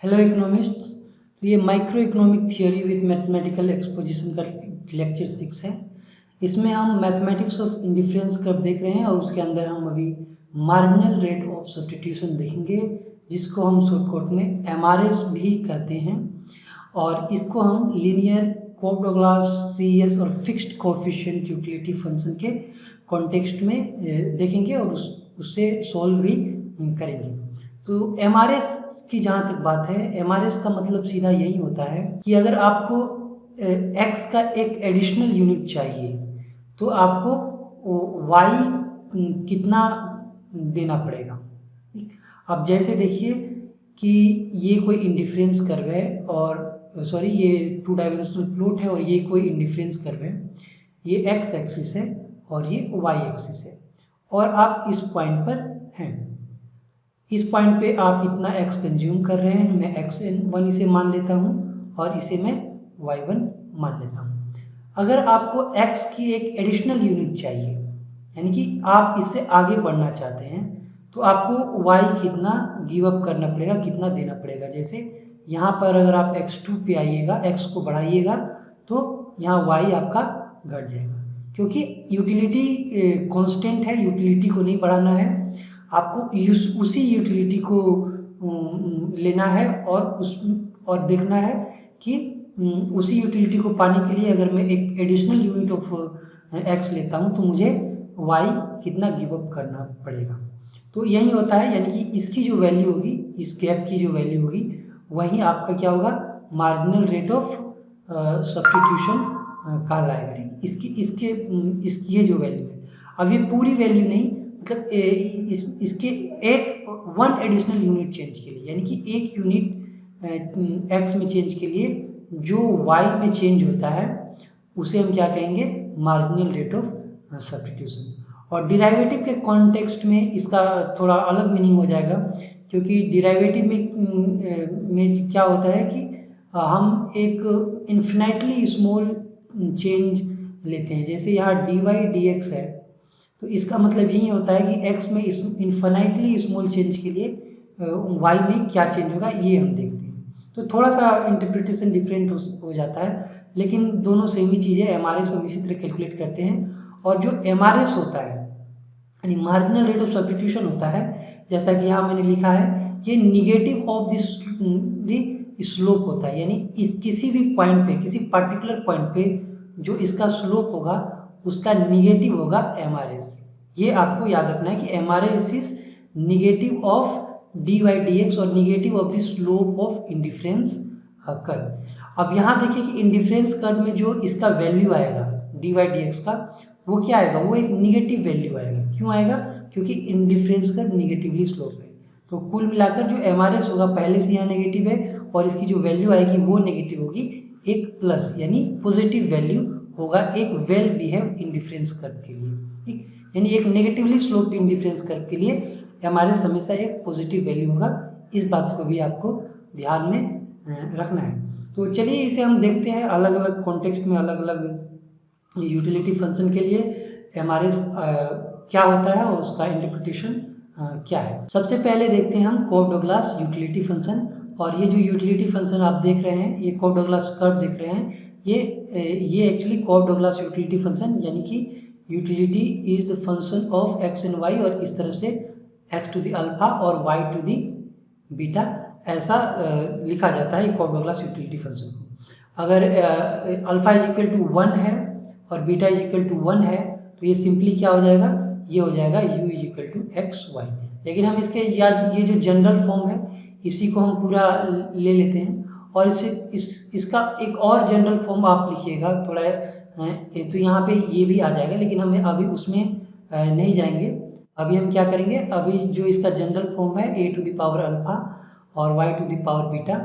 Hello economist. तो ये micro economic theory with mathematical exposition का लेक्चर 6 है। इसमें हम मैथमेटिक्स ऑफ इंडिफरेंस कर्व देख रहे हैं और उसके अंदर हम अभी मार्जिनल रेट ऑफ सब्स्टिट्यूशन देखेंगे, जिसको हम शॉर्टकट में MRS भी कहते हैं। और इसको हम लीनियर कोव-डगलास सीएस और फिक्स्ड कोएफिशिएंट यूटिलिटी फंक्शन के कॉन्टेक्स्ट में देखेंगे और उससे सॉल्व भी करेंगे। तो MRS की जहाँ तक बात है, MRS का मतलब सीधा यही होता है कि अगर आपको x का एक एडिशनल यूनिट चाहिए तो आपको y कितना देना पड़ेगा। अब जैसे देखिए कि ये कोई इंडिफरेंस कर्व है और सॉरी ये 2 डायमेंशनल प्लॉट है और ये कोई इंडिफरेंस कर्व है। ये x एक्सिस है और ये y एक्सिस है और आप इस पॉइंट पर हैं। इस पॉइंट पे आप इतना x कंज्यूम कर रहे हैं, मैं x1 इसे मान लेता हूँ और इसे मैं y1 मान लेता हूँ। अगर आपको x की एक एडिशनल यूनिट चाहिए, यानी कि आप इससे आगे बढ़ना चाहते हैं, तो आपको y कितना गिव अप करना पड़ेगा, कितना देना पड़ेगा। जैसे यहाँ पर अगर आप x2 पे आइएगा, x को बढ़ाइएगा, तो यहाँ y आपका घट जाएगा, क्योंकि यूटिलिटी कांस्टेंट है, यूटिलिटी को नहीं बढ़ाना है। आपको उसी यूटिलिटी को लेना है और देखना है कि उसी यूटिलिटी को पाने के लिए अगर मैं एक एडिशनल यूनिट ऑफ एक्स लेता हूं तो मुझे वाई कितना गिव अप करना पड़ेगा। तो यही होता है, यानी कि इसकी जो वैल्यू होगी, इस गैप की जो वैल्यू होगी, वही आपका क्या होगा, मार्जिनल रेट ऑफ सब्स्टिट्यूशन कहलाएगा। ठीक, इसकी ये जो वैल्यू है, अब ये पूरी वैल्यू नहीं, मतलब इसके एक वन एडिशनल यूनिट चेंज के लिए, यानी कि एक यूनिट एक्स में चेंज के लिए जो वाई में चेंज होता है उसे हम क्या कहेंगे, मार्जिनल रेट ऑफ सब्स्टिट्यूशन। और डिराइवेटिव के कॉन्टेक्स्ट में इसका थोड़ा अलग मीनिंग हो जाएगा, क्योंकि डिराइवेटिव में क्या होता है कि हम एक इन्फिनाइटली स्मॉल चेंज लेते हैं। जैसे यहाँ dy/dx है, तो इसका मतलब यही होता है कि x में इस इन्फिनाइटली स्मॉल चेंज के लिए y में क्या चेंज होगा, ये हम देखते हैं। तो थोड़ा सा इंटरप्रिटेशन डिफरेंट हो जाता है, लेकिन दोनों सेम ही चीज़ है। MRS हम इसी तरह कैलकुलेट करते हैं। और जो MRS होता है, यानी मार्जिनल रेट ऑफ सब्स्टिट्यूशन होता है, जैसा कि यहाँ मैंने लिखा है, ये निगेटिव ऑफ द स्लोप होता है। यानी इस किसी भी पॉइंट पे, किसी पर्टिकुलर पॉइंट पे जो इसका स्लोप होगा उसका निगेटिव होगा MRS। ये आपको याद रखना है कि MRS is negative of dy/dx और negative of the slope of indifference curve. अब यहाँ देखिए कि इंडिफरेंस कर्व में जो इसका वैल्यू आएगा dy/dx का, वो क्या आएगा, वो एक निगेटिव वैल्यू आएगा। क्यों आएगा, क्योंकि इंडिफरेंस कर्व निगेटिवली स्लोप है। तो कुल मिलाकर जो MRS होगा पहले से यहाँ नेगेटिव है और इसकी जो वैल्यू आएगी वो नेगेटिव होगी, एक प्लस यानी पॉजिटिव वैल्यू होगा एक वेल बिहेव इंडिफरेंस कर्व के लिए। ठीक, यानी एक नेगेटिवली स्लोप इंडिफरेंस कर्व के लिए MRS हमेशा एक पॉजिटिव वैल्यू होगा। इस बात को भी आपको ध्यान में रखना है। तो चलिए इसे हम देखते हैं अलग अलग कॉन्टेक्स्ट में, अलग अलग यूटिलिटी फंक्शन के लिए MRS क्या होता है और उसका इंटरप्रिटेशन क्या है। सबसे पहले देखते हैं हम कोव-डगलास यूटिलिटी फंक्शन। और ये जो यूटिलिटी फंक्शन आप देख रहे हैं, ये कोव-डगलास कर्व देख रहे हैं, ये एक्चुअली कोव-डगलास यूटिलिटी फंक्शन, यानी कि utility is the function of x and y, और इस तरह से x टू द अल्फा और y टू द बीटा, ऐसा लिखा जाता है कोव-डगलास यूटिलिटी फंक्शन को। अगर अल्फा इज इक्वल टू 1 है और बीटा इज इक्वल टू 1 है, तो ये सिंपली क्या हो जाएगा, ये हो जाएगा u is equal to x y. लेकिन हम इसके ये जो जनरल फॉर्म है इसी को हम पूरा ले लेते हैं और इसका एक और जनरल फॉर्म आप लिखिएगा थोड़ा, तो यहाँ पे ये भी आ जाएगा, लेकिन हमें अभी उसमें नहीं जाएंगे। अभी हम क्या करेंगे, अभी जो इसका जनरल फॉर्म है a to the power alpha और y to the power beta,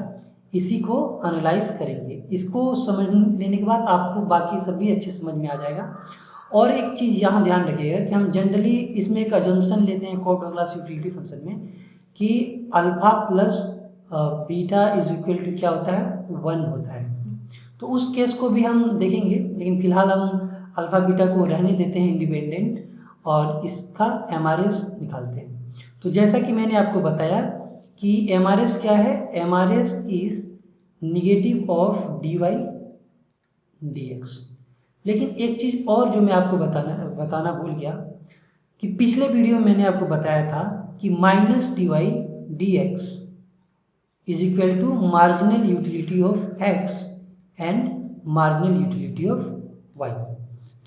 इसी को एनालाइज करेंगे। इसको समझ लेने के बाद आपको बाकी सब भी अच्छे समझ में आ जाएगा। और एक चीज़ यहाँ ध्यान रखिएगा कि हम जनरली इसमें एक अजम्पशन लेते हैं कोव-डगलास यूटिलिटी फंक्शन में कि alpha plus beta is equal to क्या होता है, 1 होता है। तो उस केस को भी हम देखेंगे, लेकिन फिलहाल हम अल्फा बीटा को रहने देते हैं इंडिपेंडेंट और इसका MRS निकालते हैं। तो जैसा कि मैंने आपको बताया कि एम आर एस क्या है, M R S is negative of d y d x. लेकिन एक चीज़ और जो मैं आपको बताना भूल गया कि पिछले वीडियो में मैंने आपको बताया था कि minus d y d x is equal to marginal utility of x and marginal utility of y.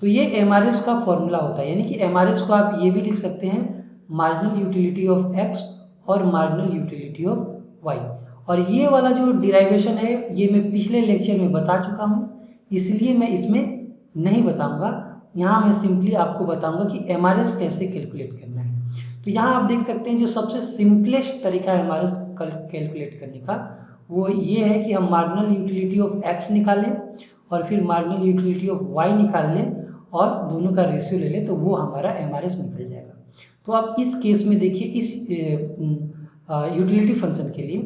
तो ये एम आर एस का फॉर्मूला होता है, यानी कि एम आर एस को आप ये भी लिख सकते हैं मार्जिनल यूटिलिटी ऑफ एक्स और मार्जिनल यूटिलिटी ऑफ वाई। और ये वाला जो डिराइवेशन है ये मैं पिछले लेक्चर में बता चुका हूँ, इसलिए मैं इसमें नहीं बताऊंगा। यहाँ मैं सिंपली आपको बताऊंगा कि एम आर एस कैसे कैलकुलेट करना है। तो यहाँ आप देख सकते हैं जो सबसे सिंपलेस्ट तरीका है एम आर एस कैलकुलेट करने का वो ये है कि हम मार्जिनल यूटिलिटी ऑफ एक्स निकालें और फिर मार्जिनल यूटिलिटी ऑफ वाई निकाल लें और दोनों का रेशियो ले लें, तो वो हमारा एम आर एस निकल जाएगा। तो आप इस केस में देखिए इस यूटिलिटी फंक्शन के लिए,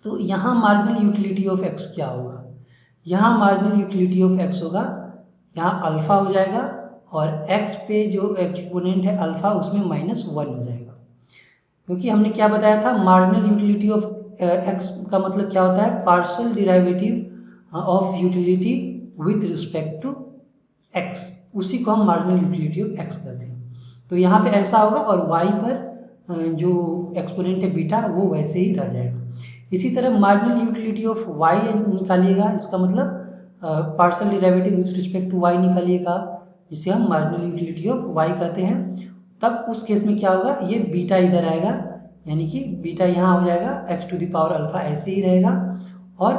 तो यहाँ मार्जिनल यूटिलिटी ऑफ एक्स क्या होगा, यहाँ मार्जिनल यूटिलिटी ऑफ एक्स होगा, यहाँ अल्फा हो जाएगा और एक्स पे जो एक्सपोनेंट है अल्फा उसमें -1 हो जाएगा। क्योंकि हमने क्या बताया था, मार्जिनल यूटिलिटी ऑफ एक्स का मतलब क्या होता है, partial derivative of utility with respect to x, उसी को हम मार्जिनल यूटिलिटी ऑफ एक्स कहते हैं। तो यहाँ पे ऐसा होगा और वाई पर जो एक्सपोनेंट है बीटा वो वैसे ही रह जाएगा। इसी तरह मार्जिनल यूटिलिटी ऑफ वाई निकालिएगा, इसका मतलब partial derivative with respect to Y निकालिएगा, जिसे हम मार्जिनल यूटिलिटी ऑफ वाई कहते हैं। तब उस केस में क्या होगा, ये बीटा इधर आएगा, यानी कि बीटा यहाँ हो जाएगा x to the power alpha ऐसे ही रहेगा और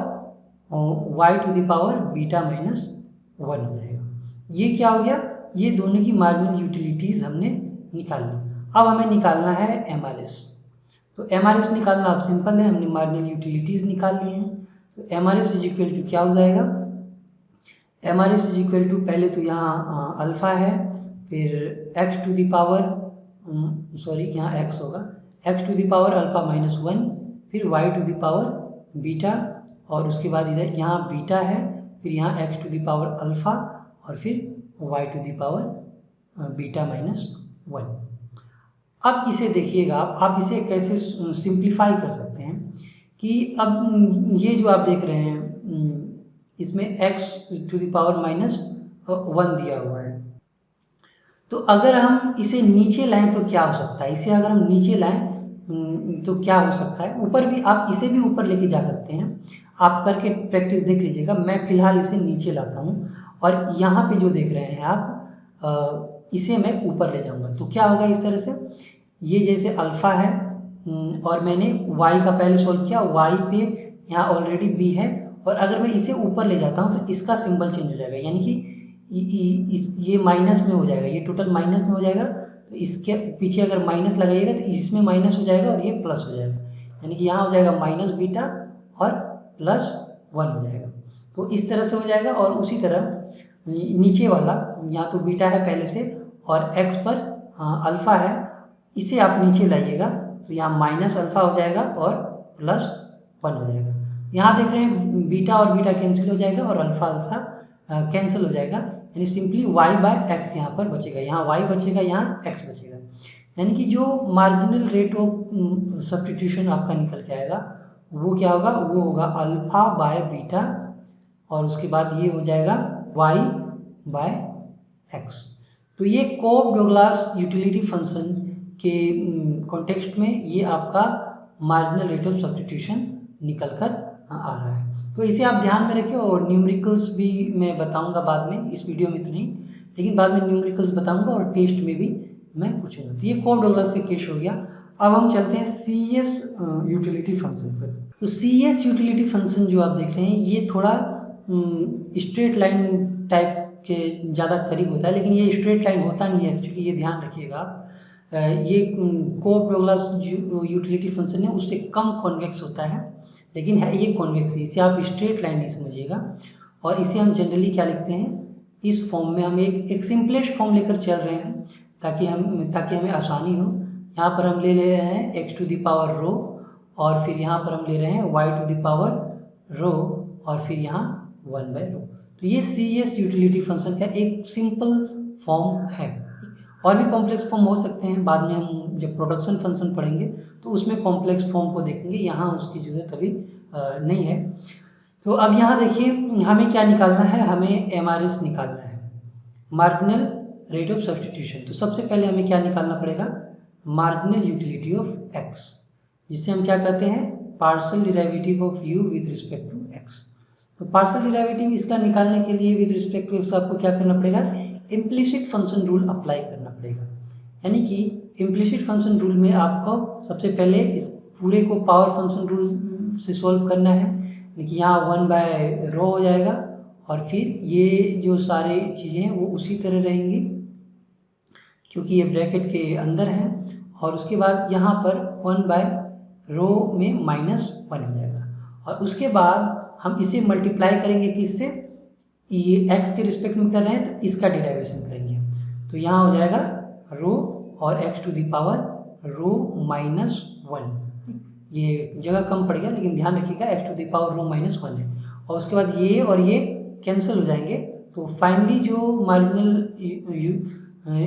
y to the power beta -1 हो जाएगा। ये क्या हो गया, ये दोनों की मार्जिनल यूटिलिटीज हमने निकाल ली। अब हमें निकालना है एम आर एस। तो एम आर एस निकालना अब सिंपल है, हमने मार्जिनल यूटिलिटीज निकाल ली हैं। तो M R S is equal to क्या हो जाएगा, M R S is equal to पहले तो यहाँ अल्फा है, फिर एक्स टू द पावर यहाँ एक्स होगा, x to the power alpha -1, फिर y to the power beta, और उसके बाद इधर यहाँ बीटा है, फिर यहाँ x to the power alpha और फिर y to the power beta -1। अब इसे देखिएगा आप इसे कैसे सिंप्लीफाई कर सकते हैं कि अब ये जो आप देख रहे हैं इसमें x टू द पावर -1 दिया हुआ है। तो अगर हम इसे नीचे लाएं तो क्या हो सकता है, इसे अगर हम नीचे लाएं तो क्या हो सकता है, ऊपर भी आप इसे भी ऊपर लेके जा सकते हैं, आप करके प्रैक्टिस देख लीजिएगा। मैं फिलहाल इसे नीचे लाता हूँ और यहाँ पे जो देख रहे हैं आप इसे मैं ऊपर ले जाऊँगा। तो क्या होगा इस तरह से, ये जैसे अल्फा है और मैंने y का पहले सोल्व किया, y पे यहाँ ऑलरेडी b है, और अगर मैं इसे ऊपर ले जाता हूँ तो इसका सिंबल चेंज हो जाएगा, यानी कि ये माइनस में हो जाएगा, ये टोटल माइनस में हो जाएगा। तो इसके पीछे अगर माइनस लगाइएगा तो इसमें माइनस हो जाएगा और ये प्लस हो जाएगा, यानी कि यहाँ हो जाएगा माइनस बीटा और +1 हो जाएगा। तो इस तरह से हो जाएगा। और उसी तरह नीचे वाला यहाँ तो बीटा है पहले से और x पर अल्फा है, इसे आप नीचे लाइएगा तो यहाँ माइनस अल्फा हो जाएगा और +1 हो जाएगा। यहाँ देख रहे हैं बीटा और बीटा कैंसिल हो जाएगा और अल्फा अल्फा कैंसिल हो जाएगा, यानी सिंपली y/x यहाँ पर बचेगा, यहाँ y बचेगा, यहाँ x बचेगा। यानी कि जो मार्जिनल रेट ऑफ सब्स्टिट्यूशन आपका निकल के आएगा वो क्या होगा, वो होगा अल्फा/बीटा और उसके बाद ये हो जाएगा y/x। तो ये कोप डोगलास यूटिलिटी फंक्शन के कॉन्टेक्स्ट में ये आपका मार्जिनल रेट ऑफ सब्स्टिट्यूशन निकल कर आ रहा है। तो इसे आप ध्यान में रखें और न्यूमेरिकल्स भी मैं बताऊंगा बाद में, इस वीडियो में तो नहीं, लेकिन बाद में न्यूमेरिकल्स बताऊंगा और टेस्ट में भी मैं पूछूंगा। तो ये कोप डोगलास का केस हो गया। अब हम चलते हैं सी एस यूटिलिटी फंक्शन पर। तो सी एस यूटिलिटी फंक्शन जो आप देख रहे हैं ये थोड़ा स्ट्रेट लाइन टाइप के ज़्यादा करीब होता है, लेकिन ये स्ट्रेट लाइन होता नहीं है एक्चुअली, ये ध्यान रखिएगा आप। ये कोप डोगलास यूटिलिटी फंक्शन है उससे कम कॉन्वेक्स होता है, लेकिन है ये कॉन्वेक्स, इसे आप स्ट्रेट लाइन नहीं समझिएगा। और इसे हम जनरली क्या लिखते हैं, इस फॉर्म में हम एक सिंपलेस्ट फॉर्म लेकर चल रहे हैं ताकि हमें आसानी हो। यहाँ पर हम ले रहे हैं एक्स टू द पावर रो और फिर यहाँ पर हम ले रहे हैं वाई टू द पावर रो और फिर यहाँ 1/रो। तो ये सी एस यूटिलिटी फंक्शन का एक सिंपल फॉर्म है। और भी कॉम्प्लेक्स फॉर्म हो सकते हैं, बाद में हम जब प्रोडक्शन फंक्शन पढ़ेंगे तो उसमें कॉम्प्लेक्स फॉर्म को देखेंगे, यहाँ उसकी ज़रूरत अभी नहीं है। तो अब यहाँ देखिए हमें क्या निकालना है, हमें MRS निकालना है, मार्जिनल रेट ऑफ सब्स्टिट्यूशन। तो सबसे पहले हमें क्या निकालना पड़ेगा, मार्जिनल यूटिलिटी ऑफ एक्स, जिसे हम क्या कहते हैं, partial derivative of u with respect to x। तो पार्शियल डिराइवेटिव इसका निकालने के लिए विथ रिस्पेक्ट टू x आपको क्या करना पड़ेगा, इम्प्लिसिट फंक्शन रूल अप्लाई करना पड़ेगा। यानी कि इम्प्लिसिट फंक्शन रूल में आपको सबसे पहले इस पूरे को पावर फंक्शन रूल से सॉल्व करना है, देखिए यहाँ 1/ρ हो जाएगा और फिर ये जो सारी चीज़ें हैं वो उसी तरह रहेंगी क्योंकि ये ब्रैकेट के अंदर हैं, और उसके बाद यहाँ पर 1/ρ में -1 हो जाएगा, और उसके बाद हम इसे मल्टीप्लाई करेंगे किससे, ये x के रिस्पेक्ट में कर रहे हैं तो इसका डिराइवेशन करेंगे, तो यहाँ हो जाएगा ρ और x टू दी पावर ρ-1। ये जगह कम पड़ गया लेकिन ध्यान रखिएगा x टू दी पावर ρ-1 है, और उसके बाद ये और ये कैंसिल हो जाएंगे, तो फाइनली जो मार्जिनल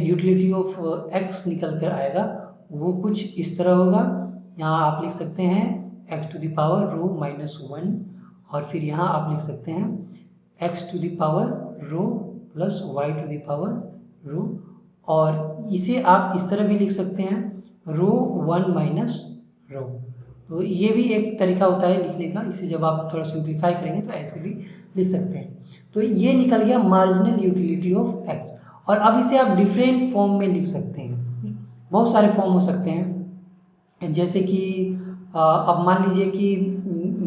यूटिलिटी ऑफ x निकल कर आएगा वो कुछ इस तरह होगा। यहाँ आप लिख सकते हैं x टू दी पावर ρ-1, और फिर यहाँ आप लिख सकते हैं x to the power ρ plus y to the power ρ, और इसे आप इस तरह भी लिख सकते हैं ρ1 माइनस ρ। तो ये भी एक तरीका होता है लिखने का, इसे जब आप थोड़ा सिंप्लीफाई करेंगे तो ऐसे भी लिख सकते हैं। तो ये निकल गया मार्जिनल यूटिलिटी ऑफ x, और अब इसे आप डिफरेंट फॉर्म में लिख सकते हैं, बहुत सारे फॉर्म हो सकते हैं, जैसे कि अब मान लीजिए कि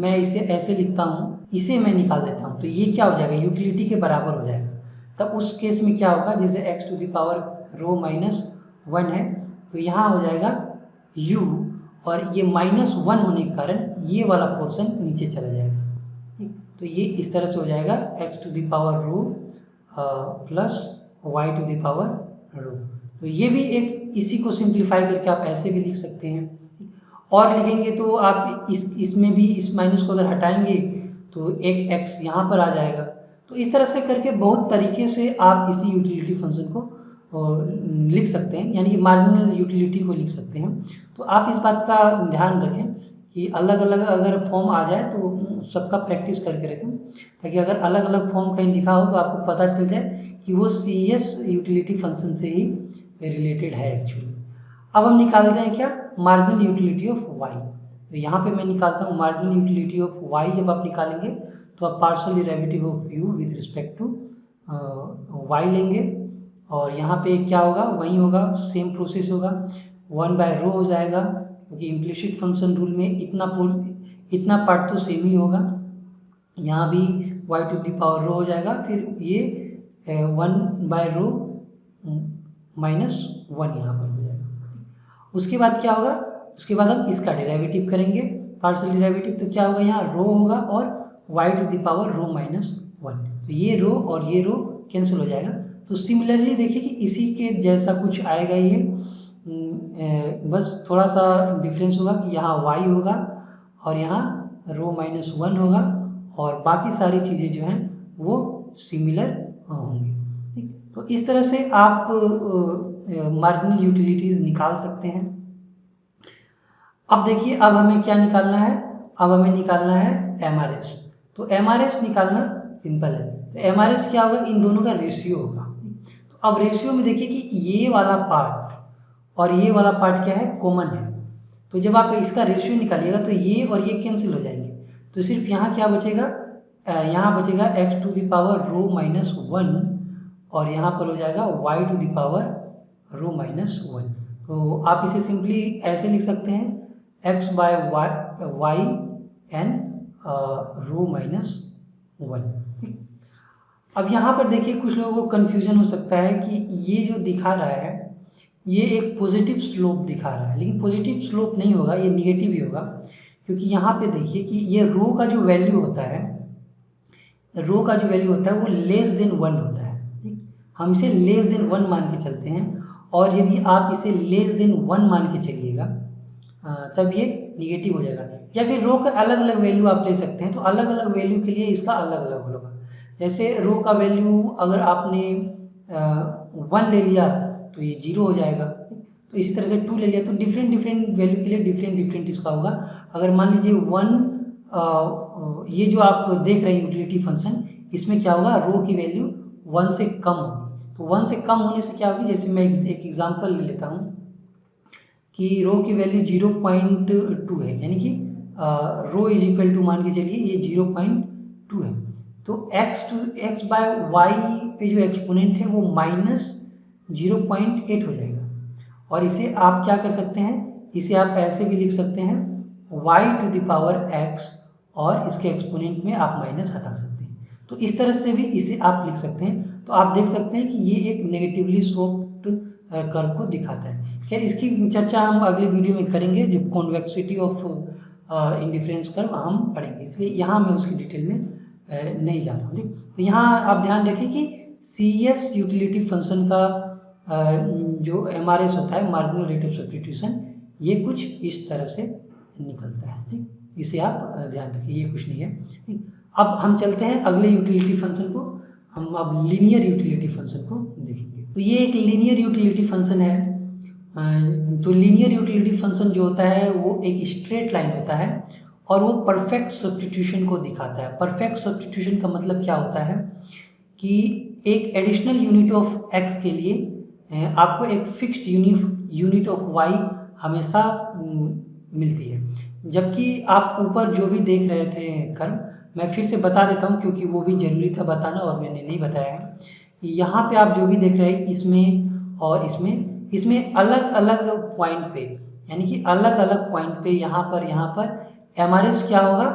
मैं इसे ऐसे लिखता हूँ, इसे मैं निकाल देता हूँ, तो ये क्या हो जाएगा, यूटिलिटी के बराबर हो जाएगा। तब उस केस में क्या होगा, जैसे x टू दी पावर ρ-1 है तो यहाँ हो जाएगा u, और ये -1 होने के कारण ये वाला पोर्शन नीचे चला जाएगा, ठीक। तो ये इस तरह से हो जाएगा x to the power ρ plus y to the power ρ। तो ये भी एक, इसी को सिंप्लीफाई करके आप ऐसे भी लिख सकते हैं, और लिखेंगे तो आप इसमें भी इस माइनस को अगर हटाएंगे तो एक x यहाँ पर आ जाएगा। तो इस तरह से करके बहुत तरीके से आप इसी यूटिलिटी फंक्शन को लिख सकते हैं, यानी कि मार्जिनल यूटिलिटी को लिख सकते हैं। तो आप इस बात का ध्यान रखें कि अलग अलग अगर फॉर्म आ जाए तो सबका प्रैक्टिस करके रखें, ताकि अगर अलग अलग फॉर्म कहीं लिखा हो तो आपको पता चल जाए कि वो CS यूटिलिटी फंक्शन से ही रिलेटेड है एक्चुअली। अब हम निकालते हैं क्या, मार्जिनल यूटिलिटी ऑफ y। तो यहाँ पे मैं निकालता हूँ मार्जिनल यूटिलिटी ऑफ y। जब आप निकालेंगे तो आप partial derivative of u with respect to y लेंगे, और यहाँ पे क्या होगा, वही होगा, सेम प्रोसेस होगा, 1/ρ हो जाएगा, क्योंकि इम्प्लिसिट फंक्शन रूल में इतना पार्ट तो सेम ही होगा। यहाँ भी y टू दी पावर ρ हो जाएगा, फिर ये 1/ρ -1 यहाँ पर हो जाएगा। उसके बाद क्या होगा, उसके बाद हम इसका डेरिवेटिव करेंगे, पार्शियल डेरिवेटिव, तो क्या होगा, यहाँ ρ होगा और y टू दी पावर ρ-1, तो ये ρ और ये ρ कैंसिल हो जाएगा। तो सिमिलरली देखिए कि इसी के जैसा कुछ आएगा ये, बस थोड़ा सा डिफरेंस होगा कि यहाँ y होगा और यहाँ ρ-1 होगा, और बाकी सारी चीज़ें जो हैं वो सिमिलर होंगी, ठीक। तो इस तरह से आप मार्जिनल यूटिलिटीज़ निकाल सकते हैं। अब देखिए, अब हमें क्या निकालना है, अब हमें निकालना है MRS। तो MRS निकालना सिंपल है। तो MRS क्या होगा, इन दोनों का रेशियो होगा। तो अब रेशियो में देखिए कि ये वाला पार्ट और ये वाला पार्ट क्या है, कॉमन है। तो जब आप इसका रेशियो निकालिएगा तो ये और ये कैंसिल हो जाएंगे, तो सिर्फ यहाँ क्या बचेगा, यहाँ बचेगा x टू दी पावर ρ-1, और यहाँ पर हो जाएगा y टू दी पावर ρ-1। तो आप इसे सिंपली ऐसे लिख सकते हैं x/y एंड ρ-1, ठीक। अब यहाँ पर देखिए कुछ लोगों को कन्फ्यूजन हो सकता है कि ये जो दिखा रहा है ये एक पॉजिटिव स्लोप दिखा रहा है, लेकिन पॉजिटिव स्लोप नहीं होगा, ये निगेटिव ही होगा, क्योंकि यहाँ पे देखिए कि ये रो का जो वैल्यू होता है, रो का जो वैल्यू होता है वो लेस देन 1 होता है, ठीक। हम इसे लेस देन 1 मान के चलते हैं, और यदि आप इसे लेस देन 1 मान के चलिएगा तब ये निगेटिव हो जाएगा। या फिर रो का अलग अलग वैल्यू आप ले सकते हैं, तो अलग अलग वैल्यू के लिए इसका अलग अलग होगा। जैसे रो का वैल्यू अगर आपने 1 ले लिया तो ये 0 हो जाएगा। तो इसी तरह से 2 ले लिया तो डिफरेंट डिफरेंट वैल्यू के लिए डिफरेंट डिफरेंट इसका होगा। अगर मान लीजिए 1 ये जो आप देख रहे हैं यूटिलिटी फंक्शन, इसमें क्या होगा, रो की वैल्यू 1 से कम होगी। तो 1 से कम होने से क्या होगी, जैसे मैं एक एग्जांपल ले लेता हूँ कि रो की वैल्यू 0.2 है, यानी कि रो इज इक्वल टू मान के चलिए ये 0.2 है। तो x बाय वाई पे जो एक्सपोनेंट है वो -0.8 हो जाएगा। और इसे आप क्या कर सकते हैं, इसे आप ऐसे भी लिख सकते हैं y⁻x, और इसके एक्सपोनेंट में आप माइनस हटा सकते हैं। तो इस तरह से भी इसे आप लिख सकते हैं। तो आप देख सकते हैं कि ये एक नेगेटिवली स्लोप्ड कर्व को दिखाता है। खैर इसकी चर्चा हम अगले वीडियो में करेंगे जब कॉन्वेक्सिटी ऑफ इंडिफरेंस कर्व हम पढ़ेंगे, इसलिए यहाँ मैं उसकी डिटेल में नहीं जा रहा हूँ। ठीक, तो यहाँ आप ध्यान रखें कि CS यूटिलिटी फंक्शन का जो MRS होता है, मार्जिनल रेट ऑफ सब्स्टिट्यूशन, ये कुछ इस तरह से निकलता है। ठीक, इसे आप ध्यान रखिए, ये कुछ नहीं है। ठीक, अब हम चलते हैं अगले यूटिलिटी फंक्शन को, हम अब लीनियर यूटिलिटी फंक्शन को देखेंगे। तो ये एक लीनियर यूटिलिटी फंक्शन है। तो लीनियर यूटिलिटी फंक्शन जो होता है वो एक स्ट्रेट लाइन होता है और वो परफेक्ट सब्स्टिट्यूशन को दिखाता है। परफेक्ट सब्स्टिट्यूशन का मतलब क्या होता है कि एक एडिशनल यूनिट ऑफ x के लिए आपको एक फिक्स्ड यूनिट ऑफ y हमेशा मिलती है। जबकि आप ऊपर जो भी देख रहे थे कर्व, मैं फिर से बता देता हूँ क्योंकि वो भी ज़रूरी था बताना और मैंने नहीं बताया है। यहाँ पे आप जो भी देख रहे हैं इसमें और इसमें अलग अलग पॉइंट पे, यानी कि अलग अलग पॉइंट पे यहाँ पर MRS क्या होगा,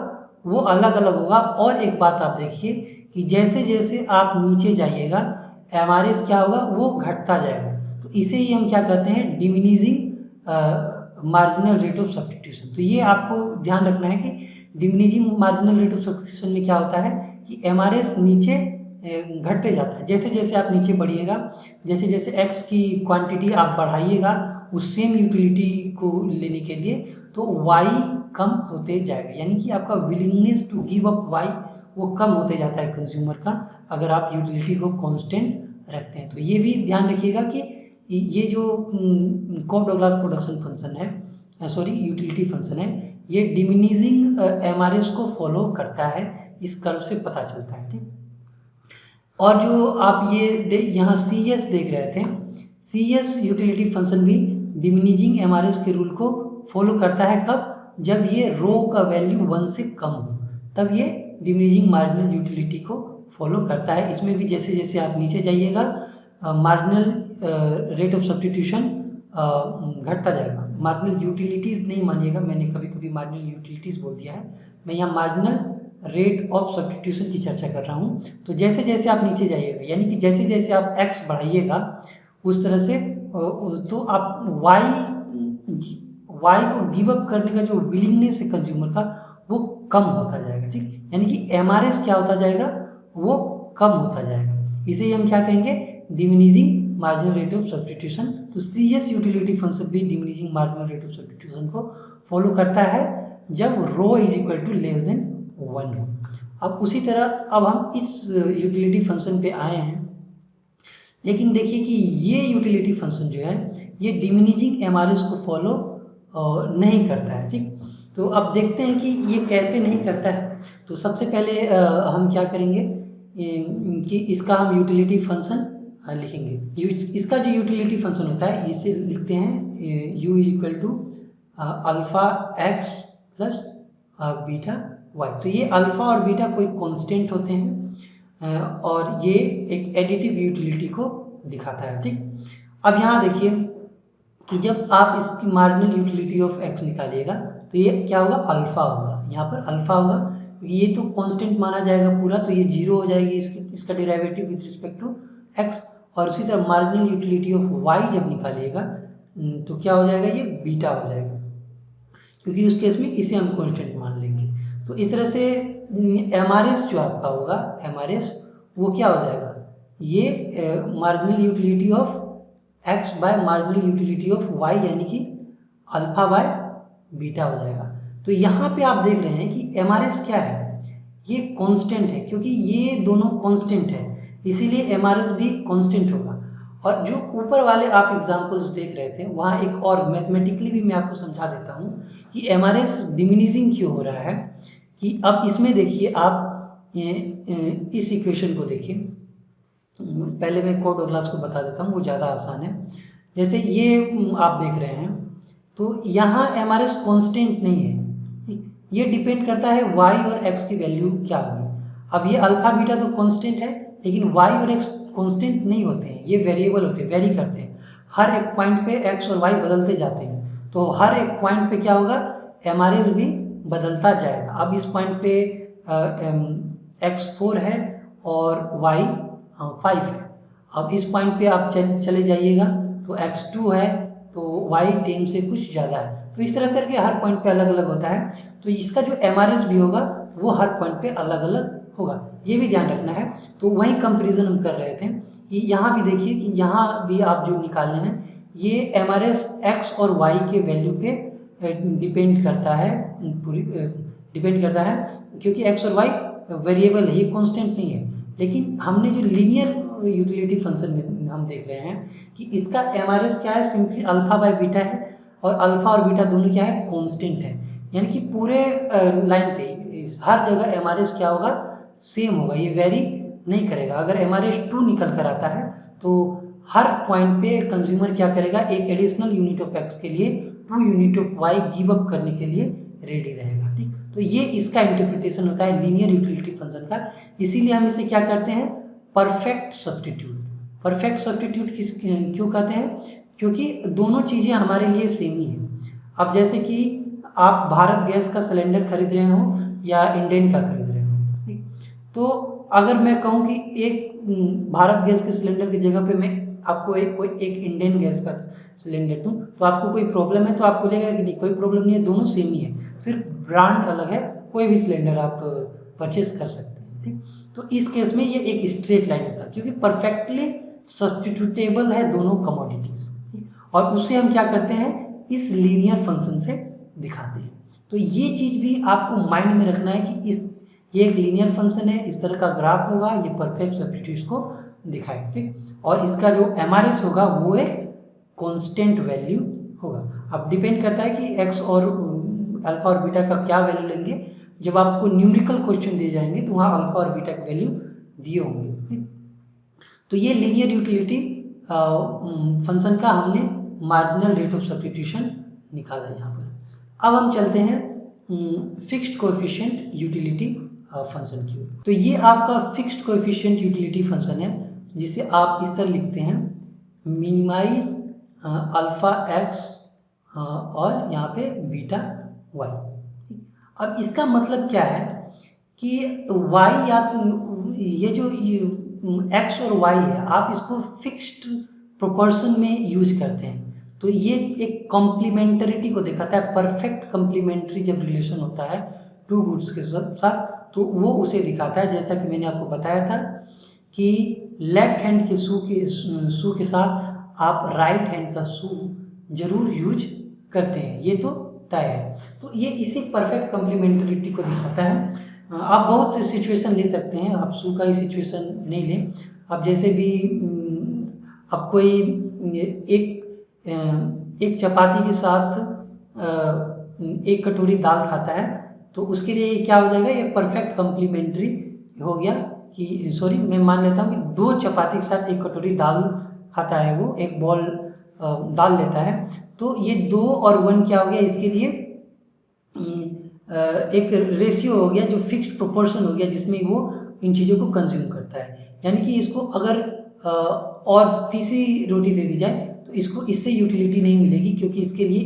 वो अलग अलग होगा। और एक बात आप देखिए कि जैसे जैसे आप नीचे जाइएगा MRS क्या होगा, वो घटता जाएगा। तो इसे ही हम क्या कहते हैं, diminishing marginal rate of substitution. तो ये आपको ध्यान रखना है कि diminishing marginal rate of substitution में क्या होता है कि MRS नीचे घटते जाता है। जैसे जैसे आप नीचे बढ़िएगा, जैसे जैसे x की क्वांटिटी आप बढ़ाइएगा उस सेम यूटिलिटी को लेने के लिए, तो y कम होते जाएगा, यानी कि आपका willingness to give up y वो कम होते जाता है कंज्यूमर का, अगर आप यूटिलिटी को कांस्टेंट रखते हैं। तो ये भी ध्यान रखिएगा कि ये जो कोप डगलास प्रोडक्शन फंक्शन है, सॉरी यूटिलिटी फंक्शन है, ये डिमिनिशिंग MRS को फॉलो करता है, इस कर्व से पता चलता है। ठीक, और जो आप ये यहाँ CS देख रहे थे, CS यूटिलिटी फंक्शन भी डिमिनिशिंग MRS के रूल को फॉलो करता है। कब, जब ये रो का वैल्यू 1 से कम हो, तब ये डिमिनिशिंग मार्जिनल यूटिलिटी को फॉलो करता है। इसमें भी जैसे जैसे आप नीचे जाइएगा मार्जिनल रेट ऑफ सब्स्टिट्यूशन घटता जाएगा। मार्जिनल यूटिलिटीज़ नहीं मानिएगा, मैंने कभी कभी मार्जिनल यूटिलिटीज़ बोल दिया है, मैं यहाँ मार्जिनल रेट ऑफ सब्स्टिट्यूशन की चर्चा कर रहा हूँ। तो जैसे जैसे आप नीचे जाइएगा, यानी कि जैसे जैसे आप x बढ़ाइएगा उस तरह से तो आप y को गिव अप करने का जो विलिंगनेस है कंज्यूमर का वो कम होता जाएगा। ठीक, यानी कि MRS क्या होता जाएगा, वो कम होता जाएगा। इसे ही हम क्या कहेंगे, diminishing marginal rate of substitution. तो CS यूटिलिटी फंक्शन भी diminishing marginal rate of substitution को फॉलो करता है जब rho is equal to less than 1 हो। अब उसी तरह अब हम इस यूटिलिटी फंक्शन पे आए हैं, लेकिन देखिए कि ये यूटिलिटी फंक्शन जो है ये डिमिनिशिंग MRS को फॉलो नहीं करता है। ठीक, तो अब देखते हैं कि ये कैसे नहीं करता है। तो सबसे पहले हम क्या करेंगे कि इसका हम यूटिलिटी फंक्शन लिखेंगे। इसका जो यूटिलिटी फंक्शन होता है इसे लिखते हैं u equal to alpha x plus beta y। तो ये अल्फा और बीटा कोई कांस्टेंट होते हैं और ये एक एडिटिव यूटिलिटी को दिखाता है। ठीक, अब यहाँ देखिए कि जब आप इसकी मार्जिनल यूटिलिटी ऑफ x निकालिएगा तो ये क्या होगा, अल्फा होगा। यहाँ पर अल्फा होगा क्योंकि ये तो कांस्टेंट माना जाएगा पूरा, तो ये 0 हो जाएगी इसका derivative with respect to x। और इसी तरह मार्जिनल यूटिलिटी ऑफ y जब निकालिएगा तो क्या हो जाएगा, ये बीटा हो जाएगा, क्योंकि उस केस में इसे हम कांस्टेंट मान लेंगे। तो इस तरह से MRS जो आपका होगा, MRS वो क्या हो जाएगा, ये marginal utility of x by marginal utility of y, यानी कि अल्फा बाय बीटा हो जाएगा। तो यहाँ पे आप देख रहे हैं कि MRS क्या है, ये कांस्टेंट है, क्योंकि ये दोनों कांस्टेंट है इसीलिए MRS भी कांस्टेंट होगा। और जो ऊपर वाले आप एग्जाम्पल्स देख रहे थे वहाँ एक और मैथमेटिकली भी मैं आपको समझा देता हूँ कि एमआरएस डिमिनिशिंग क्यों हो रहा है। कि अब इसमें देखिए आप इस इक्वेशन को देखिए, पहले मैं कोड और क्लास को बता देता हूँ, वो ज़्यादा आसान है। जैसे ये आप देख रहे हैं तो यहाँ एमआरएस कांस्टेंट नहीं है, ठीक, ये डिपेंड करता है वाई और एक्स की वैल्यू क्या होगी। अब ये अल्फा बीटा तो कांस्टेंट है, लेकिन वाई और एक्स कांस्टेंट नहीं होते हैं, ये वेरिएबल होते हैं, वेरी करते हैं। हर एक पॉइंट पे एक्स और वाई बदलते जाते हैं, तो हर एक पॉइंट पे क्या होगा, एमआरएस भी बदलता जाएगा। अब इस पॉइंट पे एक्स 4 है और वाई 5 है। अब इस पॉइंट पे आप चले जाइएगा तो x2 है तो y 10 से कुछ ज़्यादा है। तो इस तरह करके हर पॉइंट पे अलग अलग होता है, तो इसका जो एमआरएस भी होगा वो हर पॉइंट पे अलग अलग होगा, ये भी ध्यान रखना है। तो वही कंपेरिजन हम कर रहे थे कि यहाँ भी देखिए कि यहाँ भी आप जो निकालने हैं ये एमआरएस x और y के वैल्यू पे डिपेंड करता है, डिपेंड करता है, क्योंकि x और y वेरिएबल है, ये कांस्टेंट नहीं है। लेकिन हमने जो लीनियर यूटिलिटी फंक्शन में हम देख रहे हैं कि इसका एमआरएस क्या है, सिंपली अल्फा बाय बीटा है, और अल्फा और बीटा दोनों क्या है, कांस्टेंट है। यानी कि पूरे लाइन पे हर जगह एमआरएस क्या होगा, सेम होगा, ये वेरी नहीं करेगा। अगर एमआरएस 2 निकल कर आता है तो हर पॉइंट पे कंज्यूमर क्या करेगा, एक एडिशनल यूनिट ऑफ एक्स के लिए 2 unit of y give up करने के लिए रेडी रहेगा, ठीक। तो ये इसका इंटरप्रिटेशन होता है लीनियर यूटिलिटी फंक्शन का। इसीलिए हम इसे क्या करते हैं, परफेक्ट सब्स्टिट्यूट। परफेक्ट सब्स्टिट्यूट किस क्यों कहते हैं, क्योंकि दोनों चीज़ें हमारे लिए सेम ही हैं। अब जैसे कि आप भारत गैस का सिलेंडर खरीद रहे हो या इंडेन का खरीद रहे हो, ठीक। तो अगर मैं कहूँ कि एक भारत गैस के सिलेंडर की जगह पे मैं आपको एक इंडेन गैस का सिलेंडर दूँ तो आपको कोई प्रॉब्लम है, तो आप बोलेगा कि नहीं कोई प्रॉब्लम नहीं है, दोनों सेम ही है, सिर्फ ब्रांड अलग है, कोई भी सिलेंडर आप परचेस कर सकते हैं, ठीक। तो इस केस में ये एक स्ट्रेट लाइन होता है, क्योंकि परफेक्टली सब्स्टिट्यूटेबल है दोनों कमोडिटीज, और उसे हम क्या करते हैं, इस लीनियर फंक्शन से दिखाते हैं। तो ये चीज भी आपको माइंड में रखना है कि ये एक लीनियर फंक्शन है, इस तरह का ग्राफ होगा, ये परफेक्ट सब्स्टिट्यूट को दिखाएगा, ठीक। और इसका जो एमआरएस होगा वो एक कांस्टेंट वैल्यू होगा। अब डिपेंड करता है कि एक्स और अल्फा और बीटा का क्या वैल्यू लेंगे। जब आपको न्यूमेरिकल क्वेश्चन दिए जाएंगे तो वहाँ अल्फा और बीटा की वैल्यू दिए होंगे। तो ये लीनियर यूटिलिटी फंक्शन का हमने मार्जिनल रेट ऑफ सब्स्टिट्यूशन निकाला यहाँ पर। अब हम चलते हैं फिक्स्ड कोएफिशिएंट यूटिलिटी फंक्शन की ओर। तो ये आपका फिक्स्ड कोएफिशिएंट यूटिलिटी फंक्शन है, जिसे आप इस तरह लिखते हैं, मिनिमाइज अल्फा एक्स और यहाँ पे बीटा वाई। अब इसका मतलब क्या है कि वाई या ये जो एक्स और वाई है, आप इसको फिक्स्ड प्रोपोर्शन में यूज करते हैं, तो ये एक कॉम्प्लीमेंटरिटी को दिखाता है। परफेक्ट कॉम्प्लीमेंट्री जब रिलेशन होता है टू गुड्स के साथ तो वो उसे दिखाता है। जैसा कि मैंने आपको बताया था कि लेफ्ट हैंड के शू के साथ आप राइट हैंड का शू जरूर यूज करते हैं, ये तो तय है। तो ये इसी परफेक्ट कॉम्प्लीमेंटरिटी को दिखाता है। आप बहुत सिचुएशन ले सकते हैं, आप शू का ही सिचुएशन नहीं लें। अब जैसे भी अब कोई एक चपाती के साथ एक कटोरी दाल खाता है, तो उसके लिए ये क्या हो जाएगा, ये परफेक्ट कॉम्प्लीमेंट्री हो गया। कि सॉरी, मैं मान लेता हूँ कि 2 चपाती के साथ एक कटोरी दाल खाता है, वो एक बॉल दाल लेता है, तो ये 2 और 1 क्या हो गया, इसके लिए एक रेशियो हो गया, जो फिक्स्ड प्रोपोर्शन हो गया, जिसमें वो इन चीज़ों को कंज्यूम करता है। यानी कि इसको अगर और तीसरी रोटी दे दी जाए तो इसको इससे यूटिलिटी नहीं मिलेगी, क्योंकि इसके लिए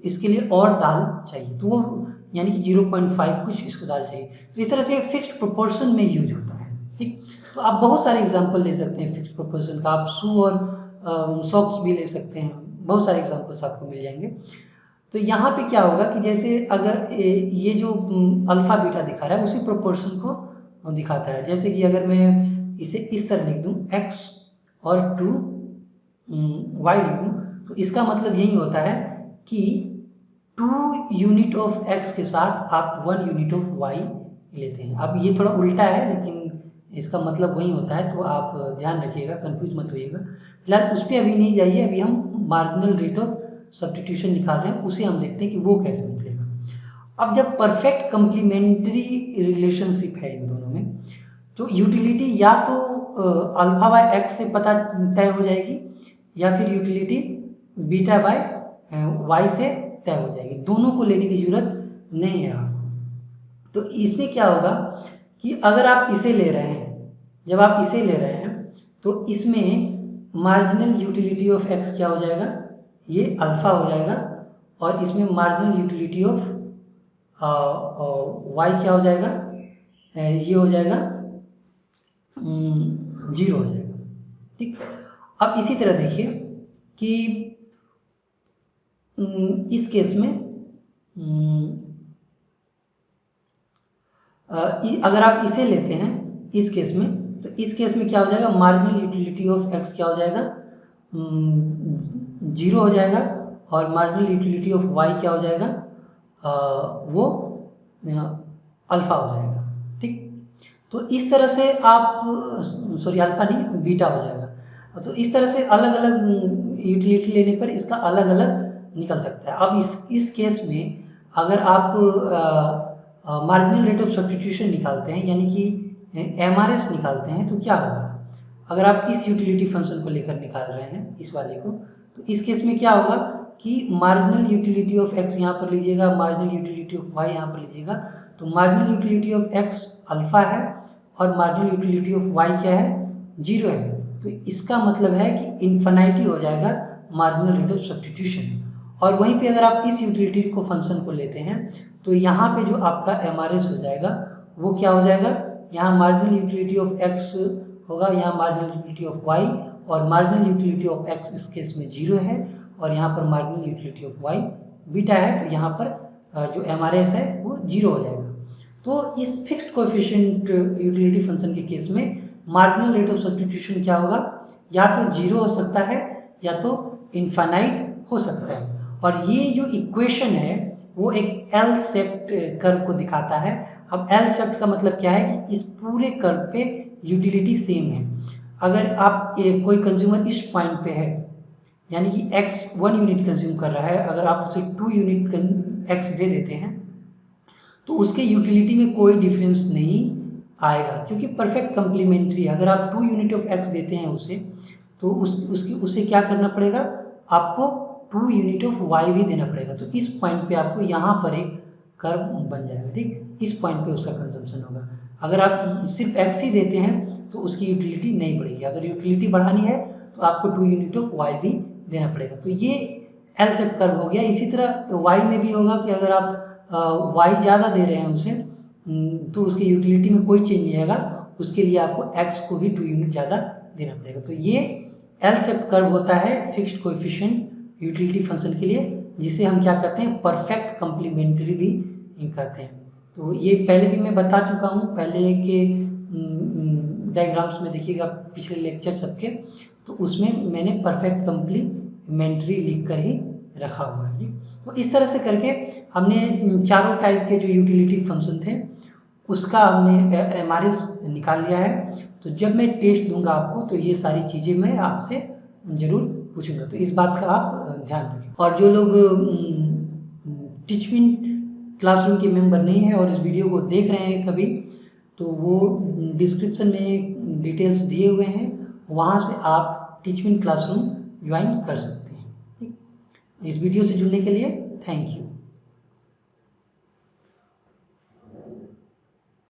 इसके लिए और दाल चाहिए, तो वो यानी कि 0.5 कुछ इसको दाल चाहिए। तो इस तरह से फिक्स्ड प्रोपोर्शन में यूज होता है, ठीक। तो आप बहुत सारे एग्जांपल ले सकते हैं फिक्स्ड प्रोपोर्शन का, आप शू और सॉक्स भी ले सकते हैं, बहुत सारे एग्जांपल्स आपको मिल जाएंगे। तो यहाँ पे क्या होगा कि जैसे अगर ये जो अल्फा बीटा दिखा रहा है उसी प्रोपोर्शन को दिखाता है। जैसे कि अगर मैं इसे इस तरह लिख दूँ, x और 2 y लिख दूँ, तो इसका मतलब यही होता है कि 2 यूनिट ऑफ x के साथ आप 1 यूनिट ऑफ y लेते हैं। अब ये थोड़ा उल्टा है, लेकिन इसका मतलब वही होता है, तो आप ध्यान रखिएगा, कंफ्यूज मत होइएगा। फिलहाल उस पर अभी नहीं जाइए, अभी हम मार्जिनल रेट ऑफ सब्स्टिट्यूशन निकाल रहे हैं, उसे हम देखते हैं कि वो कैसे निकलेगा। अब जब परफेक्ट कंप्लीमेंट्री रिलेशनशिप है इन दोनों में, तो यूटिलिटी या तो अल्फा बाय एक्स से पता तय हो जाएगी, या फिर यूटिलिटी बीटा बाय वाई से तय हो जाएगी। दोनों को लेने की जरूरत नहीं है आपको। तो इसमें क्या होगा कि अगर आप इसे ले रहे हैं, जब आप इसे ले रहे हैं तो इसमें मार्जिनल यूटिलिटी ऑफ एक्स क्या हो जाएगा, ये अल्फा हो जाएगा, और इसमें मार्जिनल यूटिलिटी ऑफ वाई क्या हो जाएगा, ये हो जाएगा 0 हो जाएगा। ठीक, अब इसी तरह देखिए कि इस केस में अगर आप इसे लेते हैं इस केस में, तो इस केस में क्या हो जाएगा, मार्जिनल यूटिलिटी ऑफ एक्स क्या हो जाएगा, 0 हो जाएगा, और मार्जिनल यूटिलिटी ऑफ वाई क्या हो जाएगा, वो अल्फा हो जाएगा। ठीक, तो इस तरह से आप, सॉरी अल्फा नहीं, बीटा हो जाएगा। तो इस तरह से अलग अलग यूटिलिटी लेने पर इसका अलग अलग निकल सकता है। अब इस केस में अगर आप मार्जिनल रेट ऑफ सब्स्टिट्यूशन निकालते हैं, यानी कि MRS निकालते हैं, तो क्या होगा, अगर आप इस यूटिलिटी फंक्शन को लेकर निकाल रहे हैं इस वाले को, तो इस केस में क्या होगा कि मार्जिनल यूटिलिटी ऑफ एक्स यहाँ पर लीजिएगा, मार्जिनल यूटिलिटी ऑफ वाई यहाँ पर लीजिएगा, तो marginal utility of x alpha है और मार्जिनल यूटिलिटी ऑफ वाई क्या है, 0 है। तो इसका मतलब है कि इन्फिनिटी हो जाएगा मार्जिनल रेट ऑफ सब्स्टिट्यूशन। और वहीं पे अगर आप इस यूटिलिटी को फंक्शन को लेते हैं, तो यहाँ पे जो आपका MRS हो जाएगा वो क्या हो जाएगा, यहाँ मार्जिनल यूटिलिटी ऑफ एक्स होगा, यहाँ मार्जिनल यूटिलिटी ऑफ वाई, और मार्जिनल यूटिलिटी ऑफ एक्स इस केस में 0 है, और यहाँ पर marginal utility of y beta है, तो यहाँ पर जो MRS है वो 0 हो जाएगा। तो इस फिक्स्ड कोएफिशिएंट यूटिलिटी फंक्शन के केस में मार्जिनल रेट ऑफ सब्स्टिट्यूशन क्या होगा, या तो 0 हो सकता है या तो इनफाइनाइट हो सकता है। और ये जो इक्वेशन है वो एक एल शेप्ड कर्व को दिखाता है। अब एल शेप्ड का मतलब क्या है कि इस पूरे कर्व पे यूटिलिटी सेम है। अगर आप कोई कंज्यूमर इस पॉइंट पे है, यानी कि x 1 यूनिट कंज्यूम कर रहा है, अगर आप उसे 2 यूनिट x दे देते हैं, तो उसके यूटिलिटी में कोई डिफरेंस नहीं आएगा, क्योंकि परफेक्ट कंप्लीमेंट्री है। अगर आप 2 यूनिट ऑफ x देते हैं उसे, तो उसे क्या करना पड़ेगा, आपको 2 यूनिट ऑफ y भी देना पड़ेगा। तो इस पॉइंट पे आपको यहाँ पर एक कर्व बन जाएगा। ठीक, इस पॉइंट पे उसका कंजम्पशन होगा। अगर आप सिर्फ x ही देते हैं तो उसकी यूटिलिटी नहीं बढ़ेगी। अगर यूटिलिटी बढ़ानी है तो आपको 2 यूनिट ऑफ y भी देना पड़ेगा। तो ये एल शेप कर्व हो गया। इसी तरह y में भी होगा कि अगर आप y ज़्यादा दे रहे हैं उसे, तो उसकी यूटिलिटी में कोई चेंज नहीं आएगा, उसके लिए आपको x को भी 2 यूनिट ज़्यादा देना पड़ेगा। तो ये एल शेप कर्व होता है फिक्स्ड कोएफिशिएंट यूटिलिटी फंक्शन के लिए, जिसे हम क्या कहते हैं, परफेक्ट कंप्लीमेंट्री भी कहते हैं। तो ये पहले भी मैं बता चुका हूँ, पहले के डायग्राम्स में देखिएगा पिछले लेक्चर सबके, तो उसमें मैंने परफेक्ट कंप्लीमेंट्री लिख कर ही रखा हुआ है। तो इस तरह से करके हमने चारों टाइप के जो यूटिलिटी फंक्शन थे उसका हमने MRS निकाल लिया है। तो जब मैं टेस्ट दूंगा आपको, तो ये सारी चीज़ें मैं आपसे जरूर पूछूंगा, तो इस बात का आप ध्यान रखें। और जो लोग टीचमिंट क्लासरूम के मेंबर नहीं है और इस वीडियो को देख रहे हैं कभी, तो वो डिस्क्रिप्शन में डिटेल्स दिए हुए हैं, वहाँ से आप टीचमिंट क्लासरूम ज्वाइन कर सकते हैं। ठीक, इस वीडियो से जुड़ने के लिए थैंक यू।